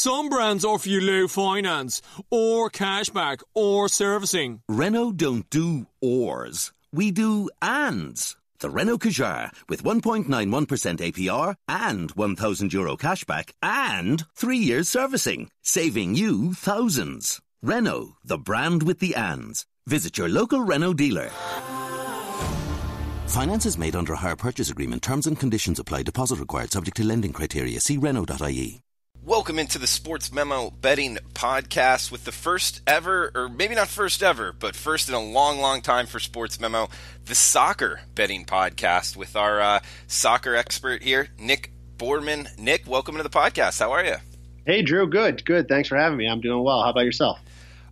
Some brands offer you low finance, or cashback, or servicing. Renault don't do ors. We do ands. The Renault Kadjar with 1.91% APR and €1,000 cashback and 3 years servicing, saving you thousands. Renault, the brand with the ands. Visit your local Renault dealer. Finance is made under a hire purchase agreement. Terms and conditions apply. Deposit required subject to lending criteria. See Renault.ie. Welcome into the Sports Memo Betting Podcast with the first ever, or maybe not first ever, but first in a long, long time for Sports Memo, the Soccer Betting Podcast with our soccer expert here, Nick Borrman. Nick, welcome to the podcast. How are you? Hey, Drew. Good. Thanks for having me. I'm doing well. How about yourself?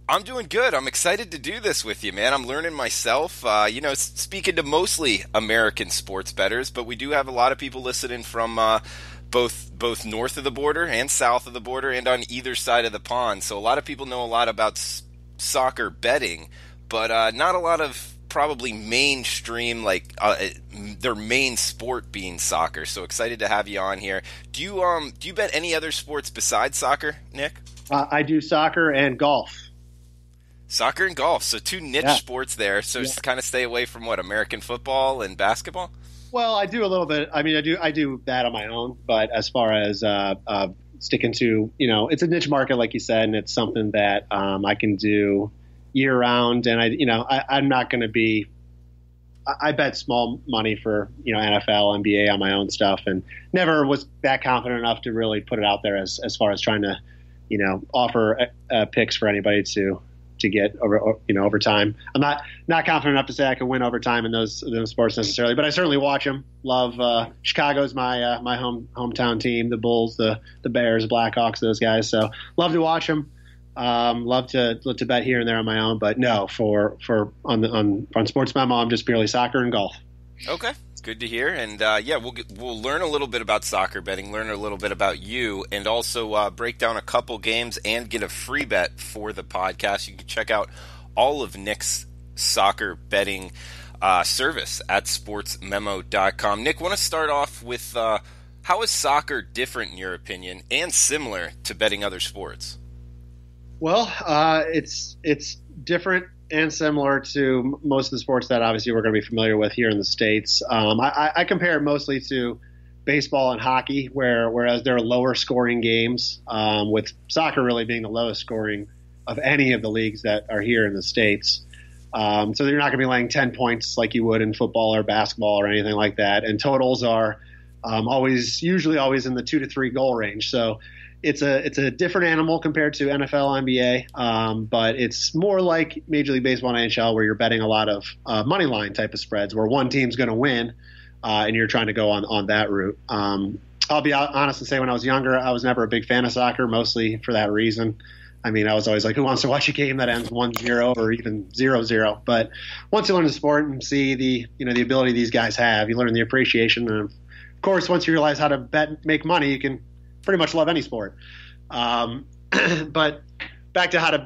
I'm doing good. I'm excited to do this with you, man. I'm learning myself, speaking to mostly American sports bettors, but we do have a lot of people listening from both north of the border and south of the border and on either side of the pond. So a lot of people know a lot about soccer betting, but not a lot of probably mainstream, their main sport being soccer. So excited to have you on here. Do you bet any other sports besides soccer, Nick? I do soccer and golf. Soccer and golf, so two niche sports there. So just kind of stay away from American football and basketball? Well, I do a little bit. I mean, I do that on my own. But as far as sticking to, it's a niche market, like you said, and it's something that I can do year round. And I'm not going to be. I bet small money for NFL, NBA on my own stuff, and never was that confident enough to really put it out there as far as trying to, offer picks for anybody to get over time. I'm not confident enough to say I can win over time in those sports necessarily, but I certainly watch them. Love Chicago's my hometown team, the Bulls, the Bears, Blackhawks, those guys. So love to watch them. Love to bet here and there on my own, but no, on Sports Memo, I'm just purely soccer and golf. Okay. Good to hear. And we'll learn a little bit about soccer betting, learn a little bit about you, and also break down a couple games and get a free bet for the podcast. You can check out all of Nick's soccer betting service at sportsmemo.com. Nick, want to start off with how is soccer different in your opinion and similar to betting other sports? Well, it's different and similar to most of the sports that obviously we're going to be familiar with here in the States. I compare it mostly to baseball and hockey, whereas they're lower scoring games, with soccer really being the lowest scoring of any of the leagues that are here in the States. So you're not going to be laying 10 points like you would in football or basketball or anything like that. And totals are usually always in the 2 to 3 goal range. So it's a different animal compared to NFL, NBA, but it's more like Major League Baseball and NHL, where you're betting a lot of money line type of spreads, where one team's going to win, and you're trying to go on that route. I'll be honest and say, when I was younger, I was never a big fan of soccer, mostly for that reason. I mean, I was always like, who wants to watch a game that ends 1-0 or even 0-0? But once you learn the sport and see the ability these guys have, you learn the appreciation. And of course, once you realize how to make money, you can pretty much love any sport. But back to how to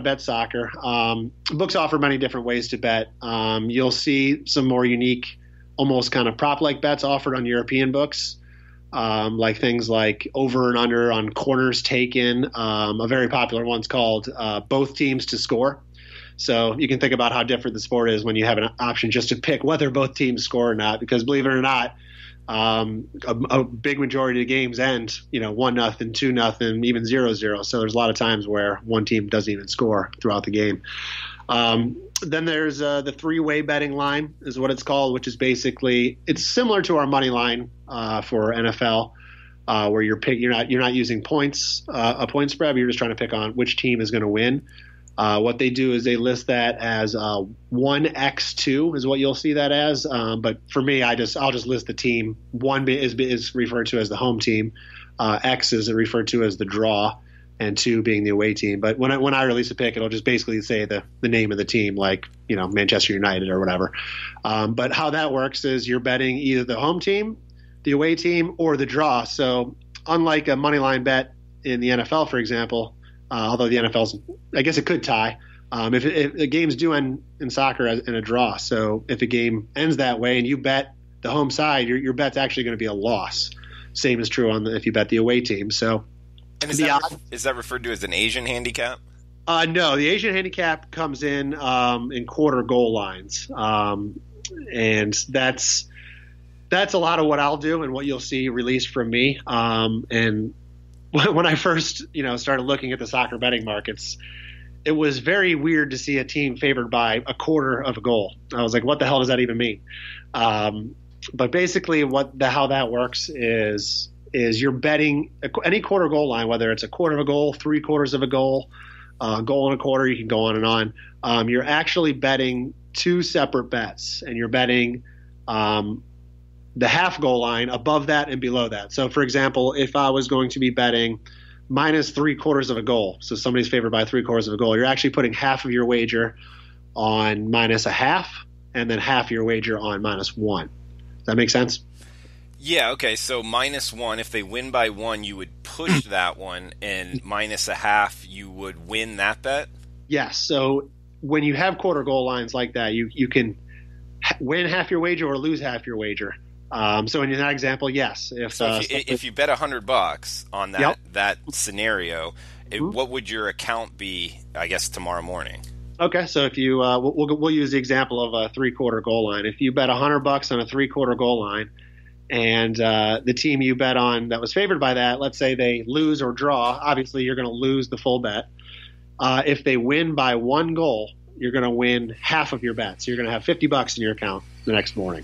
bet soccer. Books offer many different ways to bet. You'll see some more unique, almost kind of prop-like bets offered on European books, like things like over and under on corners taken. A very popular one's called both teams to score. So you can think about how different the sport is when you have an option just to pick whether both teams score or not, because believe it or not, a big majority of games end, 1-0, 2-0, even 0-0. So there's a lot of times where one team doesn't even score throughout the game. Then there's the three-way betting line is what it's called, which is basically it's similar to our money line for NFL, where you're not using points, a point spread, but you're just trying to pick on which team is going to win. What they do is they list that as 1x2 is what you'll see that as. But for me, I'll just list the team. 1 is referred to as the home team. X is referred to as the draw, and 2 being the away team. But when I release a pick, it'll just basically say the name of the team, like Manchester United or whatever. But how that works is you're betting either the home team, the away team, or the draw. So unlike a money line bet in the NFL, for example. Although the NFL's, I guess it could tie. If the games do end in soccer in a draw, so if a game ends that way and you bet the home side, your bet's actually going to be a loss. Same is true if you bet the away team. So And is that referred to as an Asian handicap? No, the Asian handicap comes in quarter goal lines, and that's a lot of what I'll do and what you'll see released from me. And when I first started looking at the soccer betting markets, it was very weird to see a team favored by a quarter of a goal. I was like, what the hell does that even mean? But basically, how that works is you're betting any quarter goal line, whether it's a quarter of a goal, 3/4 of a goal, goal and a quarter, you can go on and on. You're actually betting two separate bets, and you're betting the half goal line above that and below that. So, for example, if I was going to be betting minus 3/4 of a goal, so somebody's favored by 3/4 of a goal, you're actually putting half of your wager on minus a half, and then half your wager on -1. Does that make sense? Yeah, okay, so -1, if they win by 1, you would push that one, and minus a half, you would win that bet? Yes, so when you have quarter goal lines like that, you can win half your wager or lose half your wager. So in that example, yes. If you bet $100 on that scenario, what would your account be, I guess, tomorrow morning? Okay, so if you we'll use the example of a 3/4 goal line. If you bet $100 on a 3/4 goal line, and the team you bet on that was favored by that, let's say they lose or draw, obviously you're going to lose the full bet. If they win by 1 goal, you're going to win half of your bet. So you're going to have $50 in your account the next morning.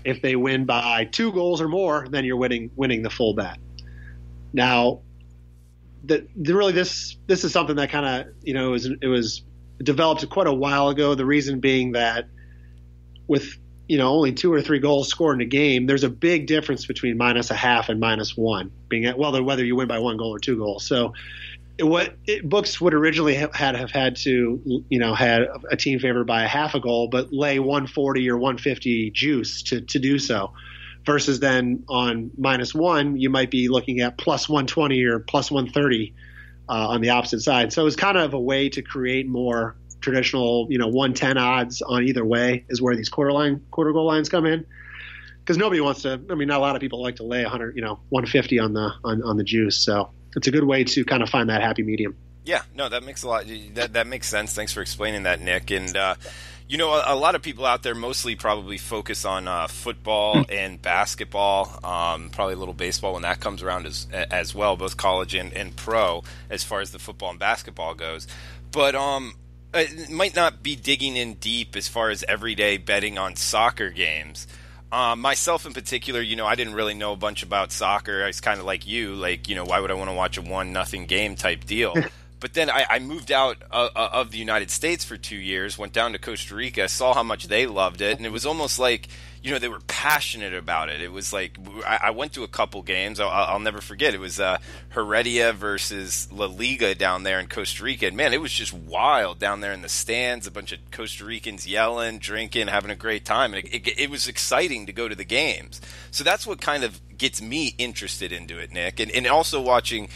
If they win by 2 goals or more, then you're winning the full bet. Now, really this is something that kind of it was developed quite a while ago. The reason being that with only 2 or 3 goals scored in a game, there's a big difference between minus a half and -1 being whether you win by 1 goal or 2 goals. So books would originally have had to had a team favored by a half a goal, but lay 140 or 150 juice to do so, versus then on -1 you might be looking at plus 120 or plus 130 on the opposite side. So it was kind of a way to create more traditional 110 odds on either way is where these quarter goal lines come in, because nobody wants to. I mean, not a lot of people like to lay 100 150 on the juice. So it's a good way to kind of find that happy medium. Yeah, no, that makes a lot. That makes sense. Thanks for explaining that, Nick. And a lot of people out there mostly probably focus on football and basketball, probably a little baseball when that comes around as well, both college and pro, as far as the football and basketball goes. But it might not be digging in deep as far as everyday betting on soccer games. Myself in particular, I didn't really know a bunch about soccer. I was kind of like you, why would I want to watch a 1-0 game type deal? But then I moved out of the United States for 2 years, went down to Costa Rica, saw how much they loved it, and it was almost like, they were passionate about it. It was like, I went to a couple games. I'll never forget. It was Heredia versus La Liga down there in Costa Rica. And, man, it was just wild down there in the stands, a bunch of Costa Ricans yelling, drinking, having a great time. And it was exciting to go to the games. So that's what kind of gets me interested into it, Nick. And also watching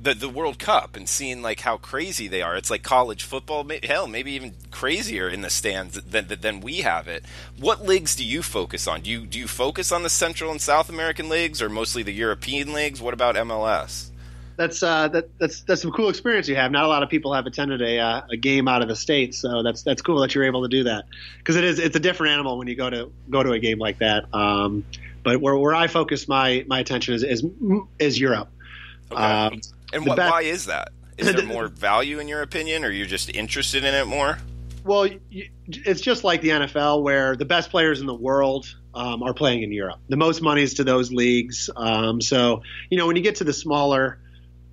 the World Cup and seeing how crazy they are. It's like college football, hell, maybe even crazier in the stands than we have it. What leagues do you focus on? Do you focus on the Central and South American leagues, or mostly the European leagues? What about MLS? That's some cool experience you have. Not a lot of people have attended a game out of the States, so that's cool that you're able to do that, because it's a different animal when you go to a game like that. But where I focus my attention is Europe. Okay. And why is that? Is there more value in your opinion, or you're just interested in it more? Well, it's just like the NFL, where the best players in the world are playing in Europe. The most money is to those leagues. So, when you get to the smaller,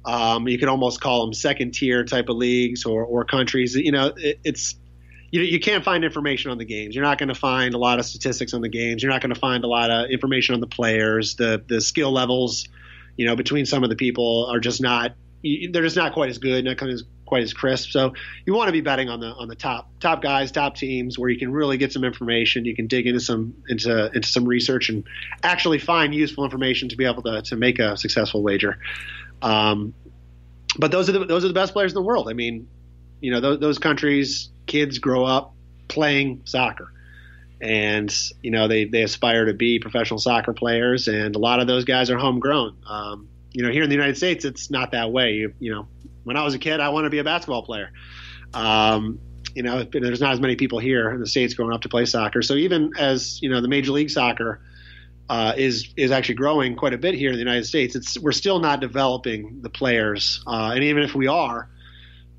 you could almost call them second tier type of leagues or countries, you can't find information on the games. You're not going to find a lot of statistics on the games. You're not going to find a lot of information on the players. The skill levels between some of the people are just not – they're just not quite as good, not quite as crisp. So you want to be betting on the top guys, top teams, where you can really get some information. You can dig into some research and actually find useful information to be able to make a successful wager. But those are the best players in the world. I mean, those countries, kids grow up playing soccer. And, they aspire to be professional soccer players, and a lot of those guys are homegrown. here in the United States, it's not that way. When I was a kid, I wanted to be a basketball player. There's not as many people here in the States growing up to play soccer. So even as, the Major League Soccer is actually growing quite a bit here in the United States, we're still not developing the players. And even if we are,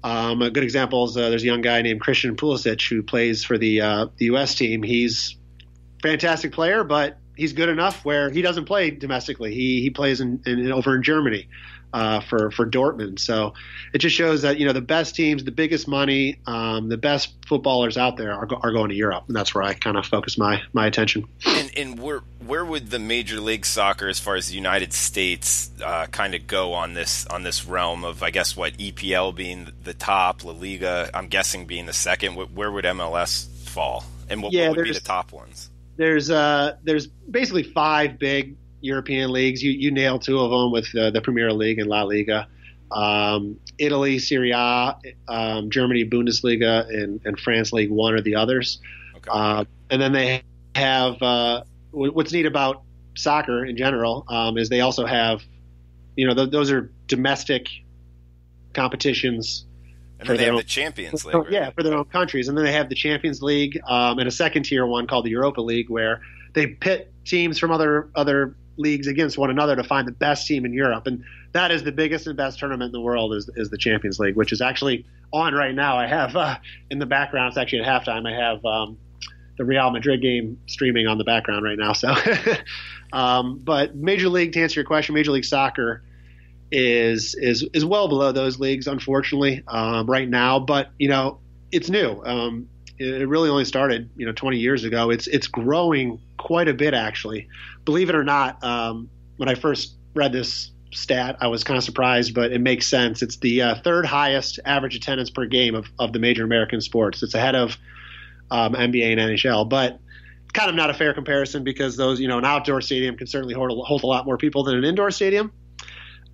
a good example is there's a young guy named Christian Pulisic who plays for the U.S. team. He's a fantastic player, but he's good enough where he doesn't play domestically. He plays over in Germany for Dortmund. So it just shows that the best teams, the biggest money, the best footballers out there are going to Europe, and that's where I kind of focus my attention. And where would the Major League Soccer, as far as the United States, kind of go on this realm of, I guess, what, EPL being the top, La Liga, I'm guessing, being the second? Where would MLS fall, and what would be the top ones? There's basically 5 big European leagues. You nailed 2 of them with the Premier League and La Liga. Italy, Serie A, Germany, Bundesliga, and France League One are the others. Okay. And then they have what's neat about soccer in general is they also have, those are domestic competitions. And then they have the Champions League. Right? Yeah, for their own countries. And then they have the Champions League and a second-tier one called the Europa League, where they pit teams from other leagues against one another to find the best team in Europe. And that is the biggest and best tournament in the world is the Champions League, which is actually on right now. I have in the background, it's actually at halftime, I have the Real Madrid game streaming on the background right now. So, but Major League, to answer your question, Major League Soccer is well below those leagues, unfortunately, right now. But it's new. It really only started 20 years ago. It's growing quite a bit, actually. Believe it or not, when I first read this stat, I was kind of surprised, but it makes sense. It's the third highest average attendance per game of the major American sports. It's ahead of NBA and NHL, but kind of not a fair comparison because those, an outdoor stadium can certainly hold a lot more people than an indoor stadium.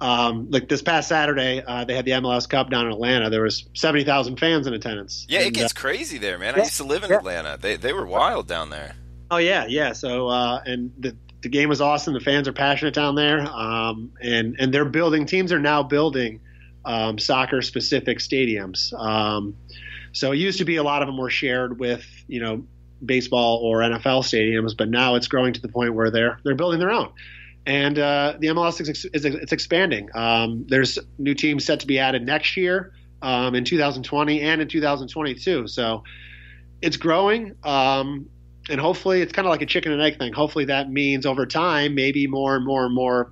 Like this past Saturday, they had the MLS Cup down in Atlanta. There was 70,000 fans in attendance. Yeah, it gets crazy there, man. I used to live in Atlanta. They were wild down there. Oh yeah. So and the game was awesome. The fans are passionate down there, and they're building. Teams are now building soccer specific stadiums. So it used to be a lot of them were shared with baseball or NFL stadiums, but now it's growing to the point where they're building their own. And the MLS is expanding. There's new teams set to be added next year in 2020 and in 2022. So it's growing, and hopefully it's kind of like a chicken and egg thing. Hopefully that means over time maybe more and more and more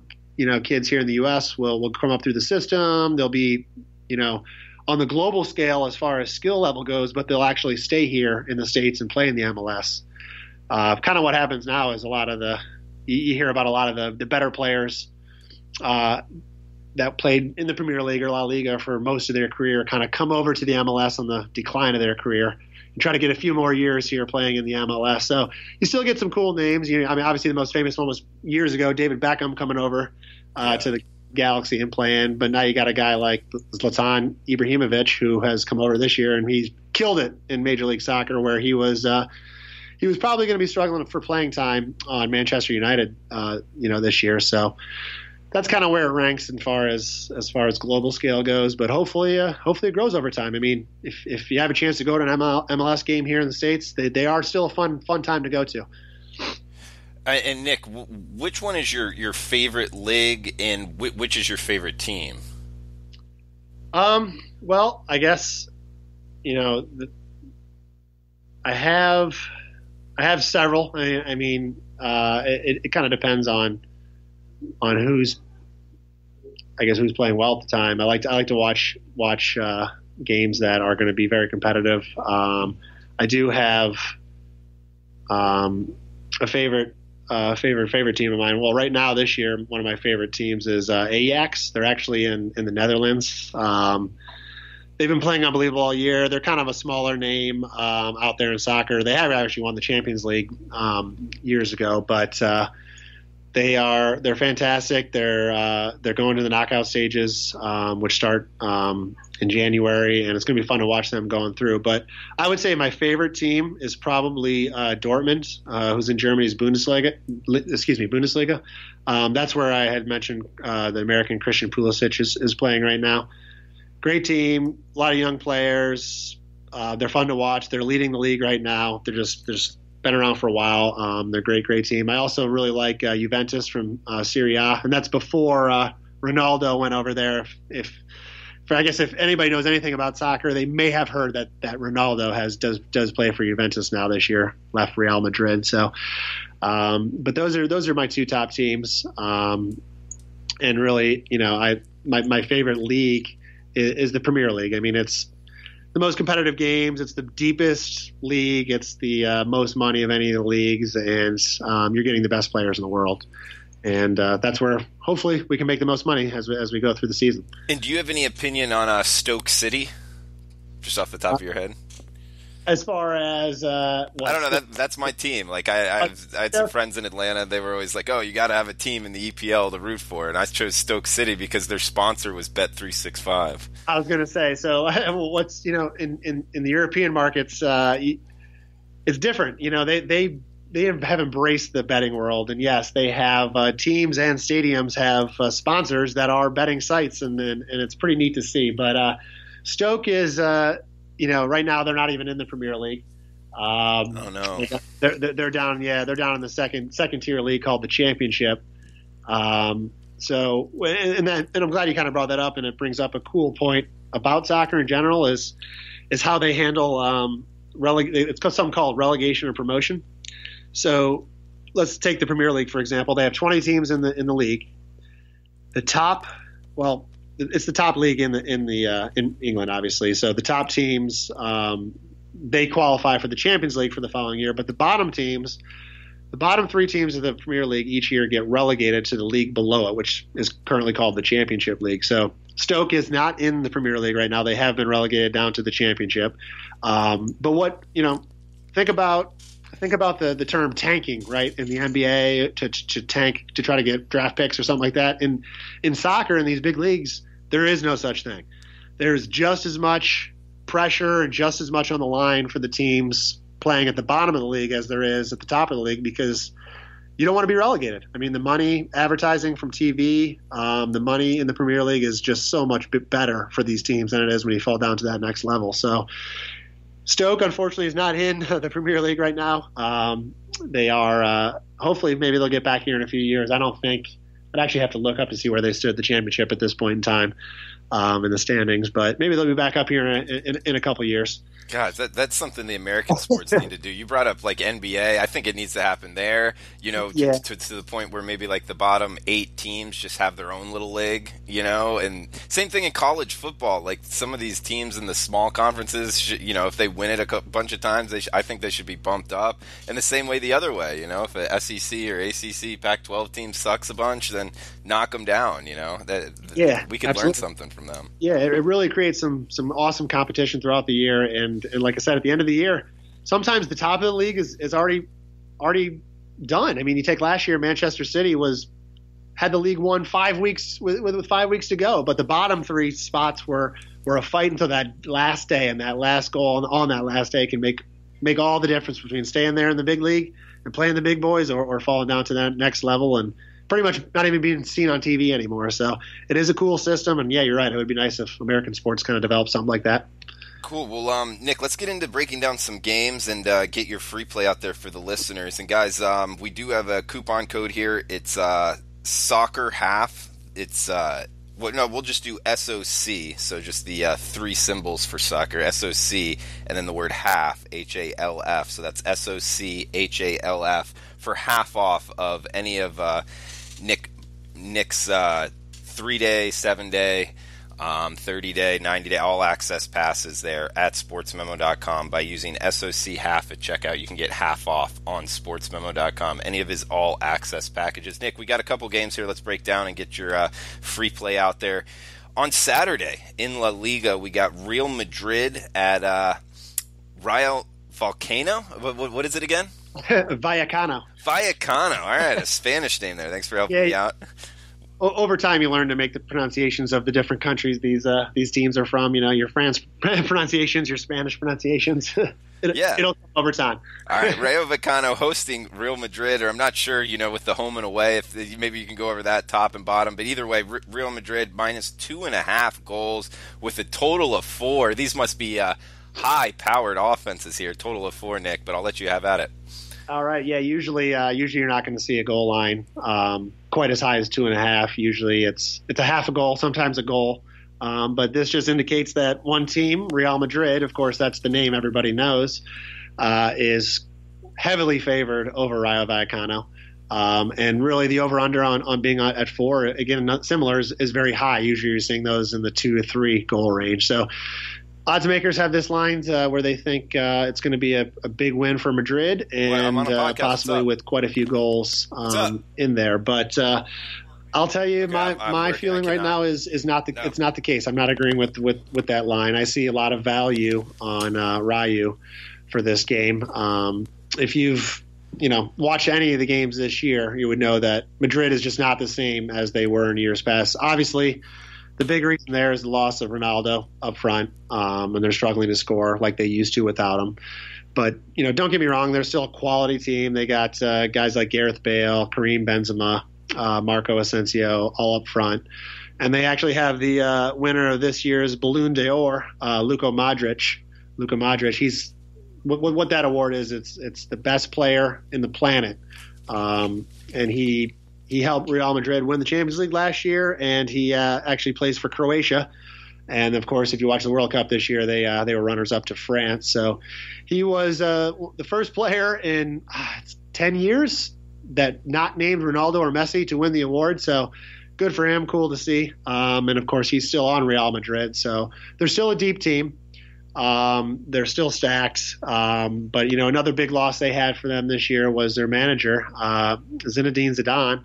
kids here in the U.S. will come up through the system. They'll be on the global scale as far as skill level goes, but they'll actually stay here in the States and play in the MLS. Kind of what happens now is you hear about a lot of the better players that played in the Premier League or La Liga for most of their career kind of come over to the MLS on the decline of their career and try to get a few more years here playing in the MLS. So you still get some cool names. Obviously the most famous one was years ago, David Beckham coming over to the Galaxy and playing. But now you got a guy like Zlatan Ibrahimovic who has come over this year, and he's killed it in Major League Soccer, where he was probably going to be struggling for playing time on Manchester United, this year. So that's kind of where it ranks as far as global scale goes. But hopefully it grows over time. I mean, if you have a chance to go to an MLS game here in the States, they are still a fun time to go to. And Nick, which one is your favorite league, and which is your favorite team? Well, I guess I have several. I mean, it kind of depends on who's playing well at the time. I like to watch games that are going to be very competitive. I do have a favorite team of mine. Well, right now this year, one of my favorite teams is Ajax. They're actually in the Netherlands. They've been playing unbelievable all year. They're kind of a smaller name out there in soccer. They have actually won the Champions League years ago, but they're fantastic. They're going to the knockout stages, which start in in January, and it's going to be fun to watch them going through. But I would say my favorite team is probably Dortmund, who's in Germany's Bundesliga. That's where I had mentioned the American Christian Pulisic is playing right now. Great team, a lot of young players. They're fun to watch. They're leading the league right now. They're just been around for a while. They're a great team. I also really like Juventus from Serie A, and that's before Ronaldo went over there. If anybody knows anything about soccer, they may have heard that Ronaldo does play for Juventus now this year, left Real Madrid. So, but those are my two top teams. And really, my favorite league is the Premier League. I mean, it's the most competitive games. It's the deepest league. It's the most money of any of the leagues, and you're getting the best players in the world. And that's where hopefully we can make the most money as we go through the season. And do you have any opinion on Stoke City, just off the top of your head? As far as I don't know, that's my team. Like I had some friends in Atlanta. They were always like, "Oh, you got to have a team in the EPL to root for," and I chose Stoke City because their sponsor was Bet365. I was going to say, so what's in the European markets, it's different. They have embraced the betting world, and yes, they have teams and stadiums have sponsors that are betting sites, and it's pretty neat to see. But Stoke is, right now they're not even in the Premier League. Oh no, they're down. Yeah, they're down in the second tier league called the Championship. So, and I'm glad you kind of brought that up, and it brings up a cool point about soccer in general is how they handle it's something called relegation or promotion. So let's take the Premier League, for example. They have 20 teams in the league. It's the top league in England, obviously. So the top teams, they qualify for the Champions League for the following year. But the bottom three teams of the Premier League each year get relegated to the league below it, which is currently called the Championship League. So Stoke is not in the Premier League right now. They have been relegated down to the Championship. But think about the term tanking, right? In the NBA to tank, to try to get draft picks or something like that. In soccer, in these big leagues, there is no such thing. There's just as much pressure and just as much on the line for the teams playing at the bottom of the league as there is at the top of the league, because you don't want to be relegated. I mean, the money, advertising from TV, the money in the Premier League is just so much better for these teams than it is when you fall down to that next level. So Stoke, unfortunately, is not in the Premier League right now. They are hopefully maybe they'll get back here in a few years. I don't think I'd actually have to look up to see where they stood the Championship at this point in time in the standings, but maybe they'll be back up here in a couple of years. God, that's something the American sports need to do. You brought up like NBA. I think it needs to happen there, to the point where maybe like the bottom 8 teams just have their own little league, and same thing in college football. Like some of these teams in the small conferences, if they win it a bunch of times, I think they should be bumped up. And the same way the other way, if a SEC or ACC Pac-12 team sucks a bunch, then knock them down, we could absolutely learn something from them. Yeah, it really creates some awesome competition throughout the year. And like I said, at the end of the year, sometimes the top of the league is already done. I mean, you take last year, Manchester City had the league won 5 weeks with 5 weeks to go, but the bottom 3 spots were a fight until that last day, and that last goal on that last day can make all the difference between staying there in the big league and playing the big boys or falling down to that next level and pretty much not even being seen on TV anymore. So it is a cool system, and yeah, you're right. It would be nice if American sports kind of developed something like that. Cool. Well, Nick, let's get into breaking down some games and get your free play out there for the listeners. And guys, we do have a coupon code here. It's soccer half. It's we'll just do SOC. So just the 3 symbols for soccer, SOC, and then the word half, HALF. So that's SOC HALF for half off of any of Nick's 3-day, 7-day. 30-day, 90-day, all-access passes there at sportsmemo.com. By using SOC half at checkout, you can get half off on sportsmemo.com, any of his all-access packages. Nick, we got a couple games here. Let's break down and get your free play out there. On Saturday in La Liga, we got Real Madrid at Rayo Vallecano. What is it again? Vallecano. All right, a Spanish name there. Thanks for helping me out. over time, you learn to make the pronunciations of the different countries these teams are from. Your France pronunciations, your Spanish pronunciations. It'll come over time. All right, Rayo Vallecano hosting Real Madrid, or I'm not sure, with the home and away, if maybe you can go over that top and bottom. But either way, Real Madrid minus 2.5 goals with a total of 4. These must be high-powered offenses here. Total of 4, Nick, but I'll let you have at it. All right, yeah. Usually you're not going to see a goal line quite as high as 2.5. Usually it's a half a goal, sometimes a goal. But this just indicates that one team, Real Madrid, of course that's the name everybody knows, is heavily favored over Rayo Vallecano. And really the over-under on being at 4, again, not similar, is very high. Usually you're seeing those in the 2 to 3 goal range. So odds makers have this line where they think it's going to be a big win for Madrid, and possibly with quite a few goals in there. But I'll tell you, my feeling right now is not it's not the case. I'm not agreeing with that line. I see a lot of value on Rayo for this game. If you've watched any of the games this year, you would know that Madrid is just not the same as they were in years past. Obviously, the big reason there is the loss of Ronaldo up front, and they're struggling to score like they used to without him. But, don't get me wrong, they're still a quality team. They got guys like Gareth Bale, Karim Benzema, Marco Asensio all up front. And they actually have the winner of this year's Balloon d'Or, Luka Modric. Luka Modric, he's what that award is, it's the best player in the planet. And he helped Real Madrid win the Champions League last year, and he actually plays for Croatia. And, of course, if you watch the World Cup this year, they were runners-up to France. So he was the first player in 10 years that not named Ronaldo or Messi to win the award. So good for him, cool to see. And, of course, he's still on Real Madrid. So they're still a deep team. They're still stacked. But, another big loss they had for them this year was their manager, Zinedine Zidane.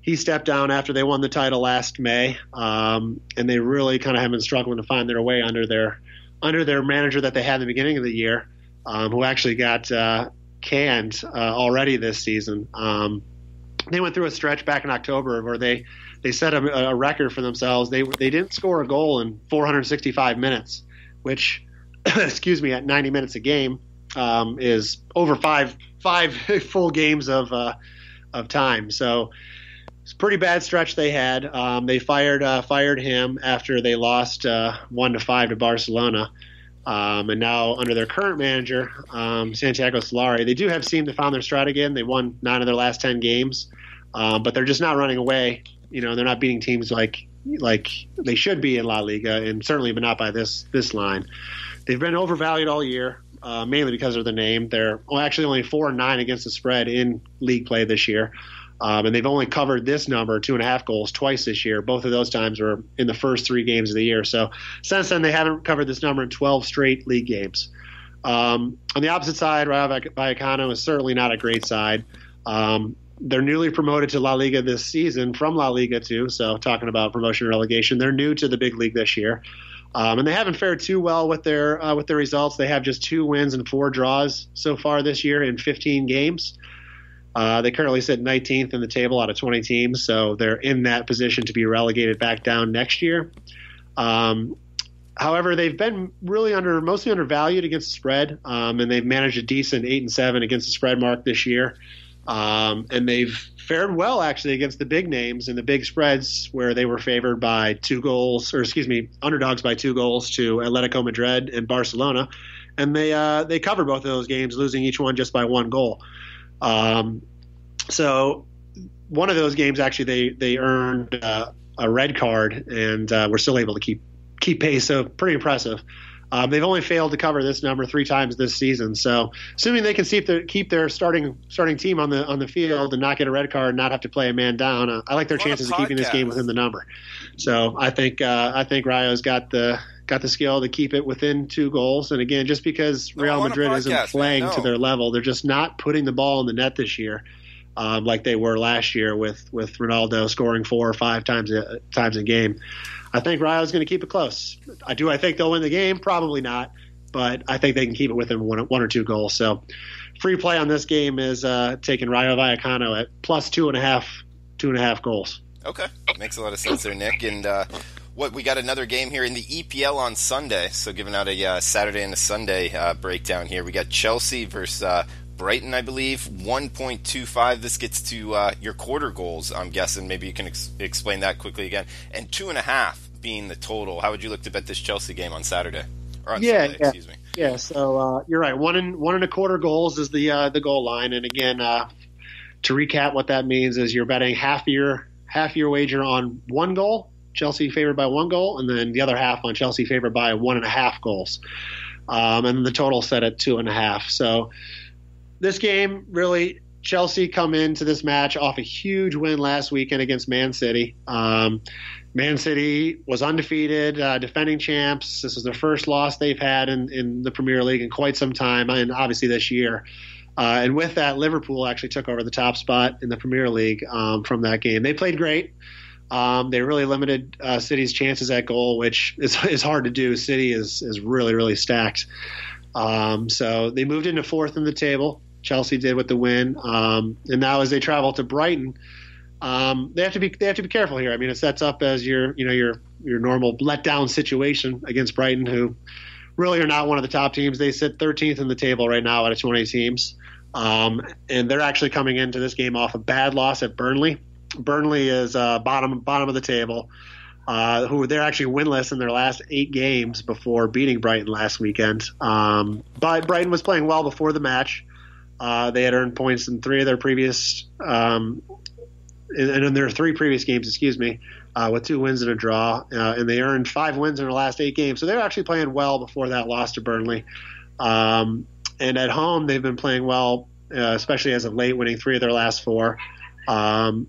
He stepped down after they won the title last May, and they really kind of have been struggling to find their way under their manager that they had in the beginning of the year, who actually got canned already this season. They went through a stretch back in October where they set a record for themselves. They didn't score a goal in 465 minutes, which, excuse me, at 90 minutes a game is over five full games of time. So it's a pretty bad stretch they had. They fired him after they lost 1-5 to Barcelona. And now under their current manager, Santiago Solari, they do have seemed to found their stride again. They won 9 of their last 10 games, but they're just not running away. They're not beating teams like they should be in La Liga, and certainly but not by this line. They've been overvalued all year, mainly because of the name. They're actually only 4-9 against the spread in league play this year. And they've only covered this number, 2.5 goals, twice this year. Both of those times were in the first 3 games of the year. So since then, they haven't covered this number in 12 straight league games. On the opposite side, Rayo Vallecano is certainly not a great side. They're newly promoted to La Liga this season from La Liga 2. So talking about promotion and relegation, they're new to the big league this year. And they haven't fared too well with their results. They have just 2 wins and 4 draws so far this year in 15 games. They currently sit 19th in the table out of 20 teams, so they're in that position to be relegated back down next year. However, they've been really mostly undervalued against the spread, and they've managed a decent 8-7 against the spread mark this year. And they've fared well actually against the big names and the big spreads where they were favored by underdogs by 2 goals to Atletico Madrid and Barcelona, and they covered both of those games, losing each one just by 1 goal. So one of those games actually they earned a red card and were still able to keep pace. So pretty impressive. They've only failed to cover this number 3 times this season. So assuming they can keep their starting team on the field and not get a red card and not have to play a man down, I like their chances of keeping this game within the number. So I think Rayo's got the skill to keep it within 2 goals. And again, just because Real Madrid isn't playing to their level, they're just not putting the ball in the net this year, like they were last year with Ronaldo scoring 4 or 5 times a game. I think Rayo's going to keep it close. I think they'll win the game? Probably not, but I think they can keep it within 1 or 2 goals. So free play on this game is taking Rayo Vallecano at plus 2.5 goals. Okay. Makes a lot of sense there, Nick. And we got another game here in the EPL on Sunday. So giving out a Saturday and a Sunday breakdown here. We got Chelsea versus Brighton, I believe. 1.25. This gets to your quarter goals, I'm guessing. Maybe you can explain that quickly again. And 2.5 being the total. How would you look to bet this Chelsea game on Saturday? Or on Sunday, excuse me. Yeah, so you're right. 1.25 goals is the goal line. And again, to recap, what that means is you're betting half your wager on 1 goal, Chelsea favored by 1 goal, and then the other half on Chelsea favored by 1.5 goals. And the total set at 2.5. So this game, really, Chelsea come into this match off a huge win last weekend against Man City. Man City was undefeated, defending champs. This is their first loss they've had in the Premier League in quite some time, and obviously this year. And with that, Liverpool actually took over the top spot in the Premier League from that game. They played great. They really limited City's chances at goal, which is hard to do. City is really, really stacked. So they moved into 4th in the table. Chelsea did with the win. And now as they travel to Brighton, they have to be careful here. I mean, it sets up as your normal letdown situation against Brighton, who really are not one of the top teams. They sit 13th in the table right now out of 20 teams. And they're actually coming into this game off a bad loss at Burnley. Burnley is bottom of the table, who they're actually winless in their last 8 games before beating Brighton last weekend. But Brighton was playing well before the match. They had earned points in 3 of their previous in their 3 previous games, with 2 wins and a draw, and they earned 5 wins in their last 8 games. So they were actually playing well before that loss to Burnley. And at home, they've been playing well, especially as of late, winning 3 of their last 4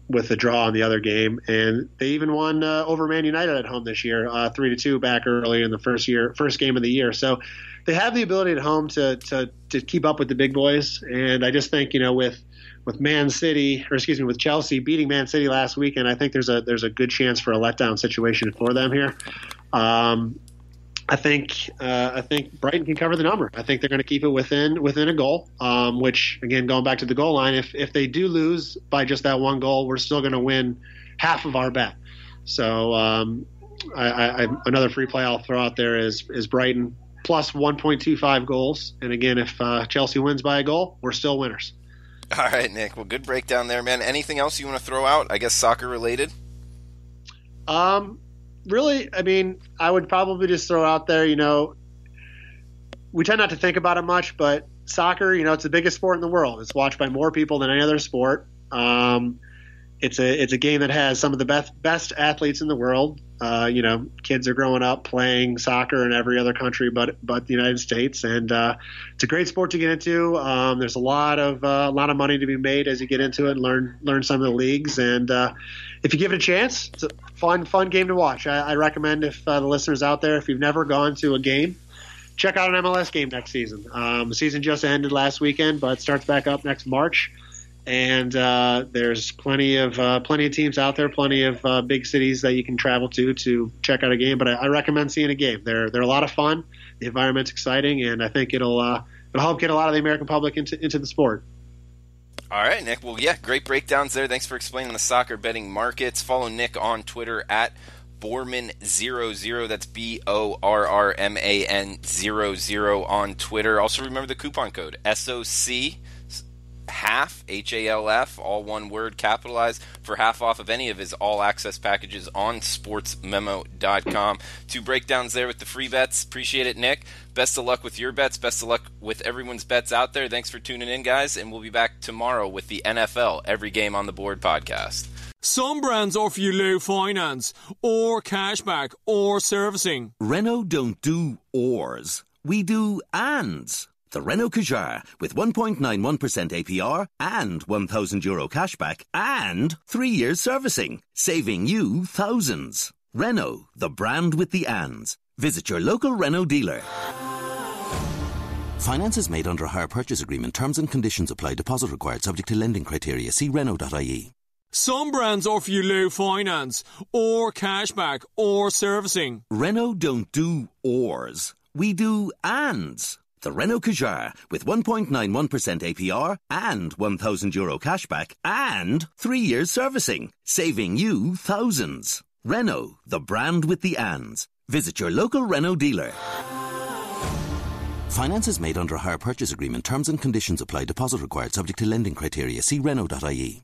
with the draw in the other game. And they even won over Man United at home this year, 3-2 back early in the first game of the year. So they have the ability at home to keep up with the big boys. And I just think, with Chelsea beating Man City last weekend, I think there's a good chance for a letdown situation for them here. I think Brighton can cover the number. I think they're going to keep it within a goal. Which again, going back to the goal line, if they do lose by just that 1 goal, we're still going to win half of our bet. So another free play I'll throw out there is Brighton plus 1.25 goals. And again, if Chelsea wins by a goal, we're still winners. All right, Nick. Well, good breakdown there, man. Anything else you want to throw out? I guess soccer related. Really, I mean, I would probably just throw out there, we tend not to think about it much, but soccer, it's the biggest sport in the world. It's watched by more people than any other sport. It's a game that has some of the best athletes in the world. Kids are growing up playing soccer in every other country but the United States, and it's a great sport to get into. There's a lot of money to be made as you get into it and learn some of the leagues. And if you give it a chance, it's a fun game to watch. I recommend if the listeners out there, if you've never gone to a game, check out an MLS game next season. The season just ended last weekend, but it starts back up next March. And there's plenty of teams out there, plenty of big cities that you can travel to check out a game. But I recommend seeing a game. They're a lot of fun. The environment's exciting, and I think it'll help get a lot of the American public into the sport. All right, Nick. Well, yeah, great breakdowns there. Thanks for explaining the soccer betting markets. Follow Nick on Twitter at Borrman00. That's BORRMAN 00 on Twitter. Also remember the coupon code SOC. Half, HALF, all one word, capitalized, for half off of any of his all-access packages on sportsmemo.com. 2 breakdowns there with the free bets. Appreciate it, Nick. Best of luck with your bets. Best of luck with everyone's bets out there. Thanks for tuning in, guys, and we'll be back tomorrow with the NFL Every Game on the Board podcast. Some brands offer you low finance, or cashback, or servicing. Renault don't do ors. We do ands. The Renault Kadjar with 1.91% APR and €1,000 cashback and 3 years servicing, saving you thousands. Renault, the brand with the ands. Visit your local Renault dealer. Finance is made under a hire purchase agreement. Terms and conditions apply. Deposit required subject to lending criteria. See Renault.ie. Some brands offer you low finance, or cashback, or servicing. Renault don't do ors. We do ands. The Renault Kadjar with 1.91% APR and €1,000 cashback and 3 years servicing, saving you thousands. Renault, the brand with the ands. Visit your local Renault dealer. Finance is made under a hire purchase agreement. Terms and conditions apply. Deposit required subject to lending criteria. See Renault.ie.